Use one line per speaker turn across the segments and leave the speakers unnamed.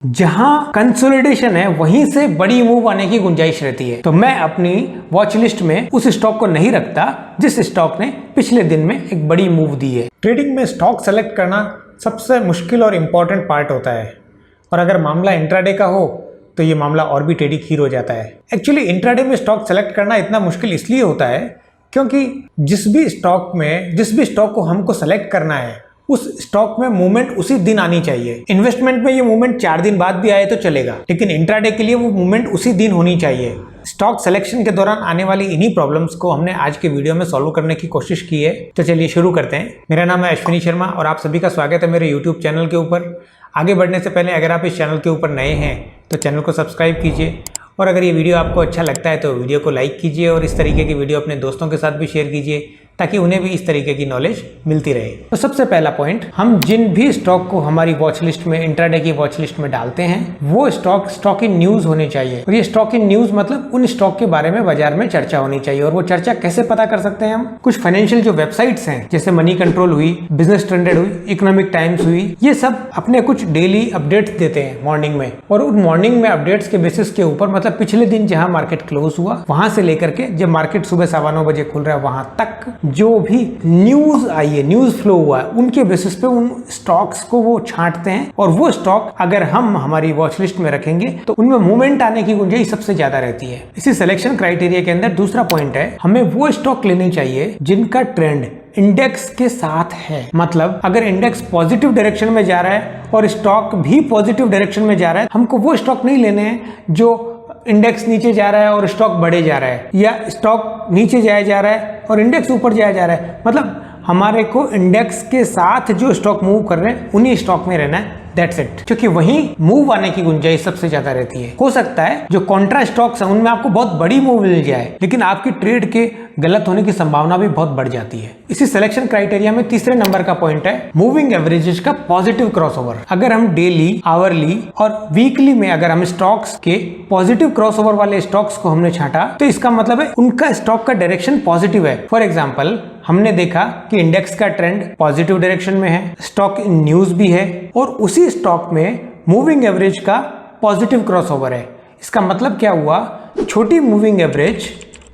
जहां कंसोलिडेशन है वहीं से बड़ी मूव आने की गुंजाइश रहती है। तो मैं अपनी वॉच लिस्ट में उस स्टॉक को नहीं रखता जिस स्टॉक ने पिछले दिन में एक बड़ी मूव दी है।
ट्रेडिंग में स्टॉक सेलेक्ट करना सबसे मुश्किल और इम्पॉर्टेंट पार्ट होता है, और अगर मामला इंट्राडे का हो तो ये मामला और भी टेढ़ी खीर हो जाता है। एक्चुअली इंट्राडे में स्टॉक सेलेक्ट करना इतना मुश्किल इसलिए होता है क्योंकि जिस भी स्टॉक को हमको सेलेक्ट करना है उस स्टॉक में मूवमेंट उसी दिन आनी चाहिए। इन्वेस्टमेंट में ये मूवमेंट 4 दिन बाद भी आए तो चलेगा, लेकिन इंट्राडे के लिए वो मूवमेंट उसी दिन होनी चाहिए। स्टॉक सिलेक्शन के दौरान आने वाली इन्हीं प्रॉब्लम्स को हमने आज के वीडियो में सॉल्व करने की कोशिश की है। तो चलिए शुरू करते हैं। मेरा नाम है अश्विनी शर्मा और आप सभी का स्वागत है मेरे यूट्यूब चैनल के ऊपर। आगे बढ़ने से पहले अगर आप इस चैनल के ऊपर नए हैं तो चैनल को सब्सक्राइब कीजिए, और अगर ये वीडियो आपको अच्छा लगता है तो वीडियो को लाइक कीजिए और इस तरीके की वीडियो अपने दोस्तों के साथ भी शेयर कीजिए ताकि उन्हें भी इस तरीके की नॉलेज मिलती रहे। तो सबसे पहला पॉइंट, हम जिन भी स्टॉक को हमारी वॉच लिस्ट में, इंट्राडे की वॉच लिस्ट में डालते हैं वो स्टॉक इन न्यूज होने चाहिए। और ये स्टॉक इन न्यूज मतलब उन स्टॉक के बारे में बाजार में चर्चा होनी चाहिए। और वो चर्चा कैसे पता कर सकते हैं हम? कुछ फाइनेंशियल जो वेबसाइट्स हैं जैसे मनी कंट्रोल हुई, बिजनेस स्टैंडर्ड हुई, इकोनॉमिक टाइम्स हुई, ये सब अपने कुछ डेली अपडेट्स देते हैं मॉर्निंग में। और उन मॉर्निंग में अपडेट्स के बेसिस के ऊपर, मतलब पिछले दिन जहां मार्केट क्लोज हुआ वहां से लेकर के जब मार्केट सुबह 9:15 बजे खुल रहा है वहां तक जो भी न्यूज आई है, न्यूज फ्लो हुआ है, उनके बेसिस पे उन स्टॉक्स को वो छांटते हैं। और वो स्टॉक अगर हम हमारी वॉच लिस्ट में रखेंगे तो उनमें मूवमेंट आने की गुंजाइश सबसे ज्यादा रहती है। इसी सिलेक्शन क्राइटेरिया के अंदर दूसरा पॉइंट है, हमें वो स्टॉक लेने चाहिए जिनका ट्रेंड इंडेक्स के साथ है। मतलब अगर इंडेक्स पॉजिटिव डायरेक्शन में जा रहा है और स्टॉक भी पॉजिटिव डायरेक्शन में जा रहा है, हमको वो स्टॉक नहीं लेने हैं जो इंडेक्स नीचे जा रहा है और स्टॉक बढ़े जा रहा है, या स्टॉक नीचे जाया जा रहा है और इंडेक्स ऊपर जाया जा रहा है। मतलब हमारे को इंडेक्स के साथ जो स्टॉक मूव कर रहे हैं उन्हीं स्टॉक में रहना है। That's it। क्योंकि वहीं मूव आने की गुंजाइश सबसे ज्यादा रहती है। हो सकता है जो कॉन्ट्रा स्टॉक्स हैं उनमें आपको बहुत बड़ी मूव मिल जाए, लेकिन आपकी ट्रेड के गलत होने की संभावना भी बहुत बढ़ जाती है। इसी सिलेक्शन क्राइटेरिया में तीसरे नंबर का पॉइंट है मूविंग एवरेजेस का पॉजिटिव क्रॉसओवर। अगर हम डेली, आवरली और वीकली में अगर हम स्टॉक्स के पॉजिटिव क्रॉसओवर वाले स्टॉक्स को हमने छांटा तो इसका मतलब है उनका स्टॉक का डायरेक्शन पॉजिटिव है। फॉर एग्जाम्पल, हमने देखा कि इंडेक्स का ट्रेंड पॉजिटिव डायरेक्शन में है, स्टॉक इन न्यूज भी है और उसी स्टॉक में मूविंग एवरेज का पॉजिटिव क्रॉसओवर है। इसका मतलब क्या हुआ? छोटी मूविंग एवरेज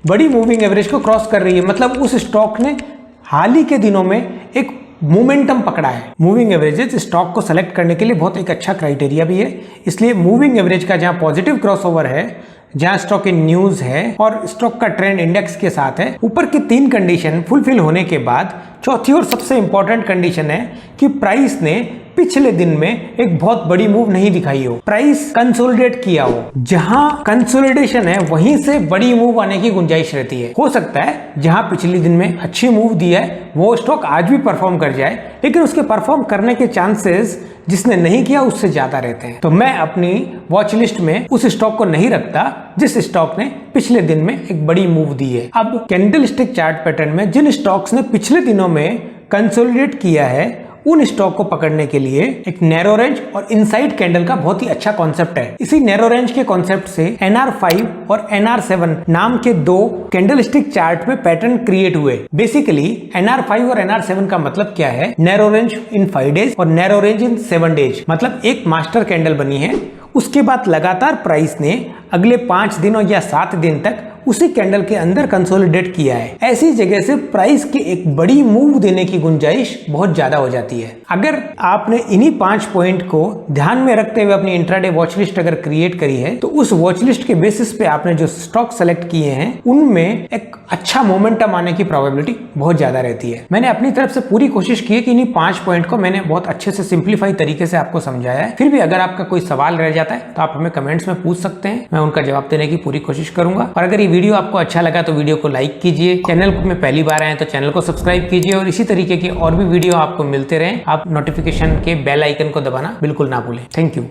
बड़ी मूविंग एवरेज को क्रॉस कर रही है, मतलब उस स्टॉक ने हाल ही के दिनों में एक मोमेंटम पकड़ा है। मूविंग एवरेजेस स्टॉक को सेलेक्ट करने के लिए बहुत एक अच्छा क्राइटेरिया भी है। इसलिए मूविंग एवरेज का जहां पॉजिटिव क्रॉसओवर है, जहां स्टॉक इन न्यूज है और स्टॉक का ट्रेंड इंडेक्स के साथ है, ऊपर की 3 कंडीशन फुलफिल होने के बाद चौथी और सबसे इंपॉर्टेंट कंडीशन है कि प्राइस ने पिछले दिन में एक बहुत बड़ी मूव नहीं दिखाई हो, प्राइस कंसोलिडेट किया हो। जहां कंसोलिडेशन है वहीं से बड़ी मूव आने की गुंजाइश रहती है। हो सकता है जहां पिछले दिन में अच्छी मूव दी है वो स्टॉक आज भी परफॉर्म कर जाए, लेकिन उसके परफॉर्म करने के चांसेस जिसने नहीं किया उससे ज्यादा रहते हैं। तो मैं अपनी वॉच लिस्ट में उस स्टॉक को नहीं रखता जिस स्टॉक ने पिछले दिन में एक बड़ी मूव दी है। अब कैंडलस्टिक चार्ट पैटर्न में जिन स्टॉक्स ने पिछले दिनों में कंसोलिडेट किया है उन स्टॉक को पकड़ने के लिए एक नैरो रेंज और इनसाइड कैंडल का बहुत ही अच्छा कॉन्सेप्ट है। इसी नैरो रेंज के कॉन्सेप्ट से NR5 और NR7 नाम के 2 कैंडलस्टिक चार्ट में पैटर्न क्रिएट हुए। बेसिकली NR5 और NR7 का मतलब क्या है? नैरो रेंज इन 5 डेज और नैरो रेंज इन 7 डेज। मतलब एक मास्टर कैंडल बनी है, उसके बाद लगातार प्राइस ने अगले 5 दिनों या 7 दिन तक उसी कैंडल के अंदर कंसोलिडेट किया है। ऐसी जगह से प्राइस की एक बड़ी मूव देने की गुंजाइश बहुत ज्यादा हो जाती है। अगर आपने इन्हीं 5 पॉइंट को ध्यान में रखते हुए अपनी इंट्राडे वॉच लिस्ट अगर क्रिएट करी है तो उस वॉच लिस्ट के बेसिस पे आपने जो स्टॉक सेलेक्ट किए हैं उनमें एक अच्छा मोमेंटम आने की प्रोबेबिलिटी बहुत ज्यादा रहती है। मैंने अपनी तरफ से पूरी कोशिश की है कि इन्हीं 5 पॉइंट को मैंने बहुत अच्छे से सिंप्लीफाई तरीके से आपको समझाया है। फिर भी अगर आपका कोई सवाल रह जाता है तो आप हमें कमेंट्स में पूछ सकते हैं, मैं उनका जवाब देने की पूरी कोशिश करूंगा। और अगर ये वीडियो आपको अच्छा लगा तो वीडियो को लाइक कीजिए, चैनल में पहली बार आए तो चैनल को सब्सक्राइब कीजिए और इसी तरीके के और भी वीडियो आपको मिलते रहें। आप नोटिफिकेशन के बेल आइकन को दबाना बिल्कुल ना भूलें। Thank you.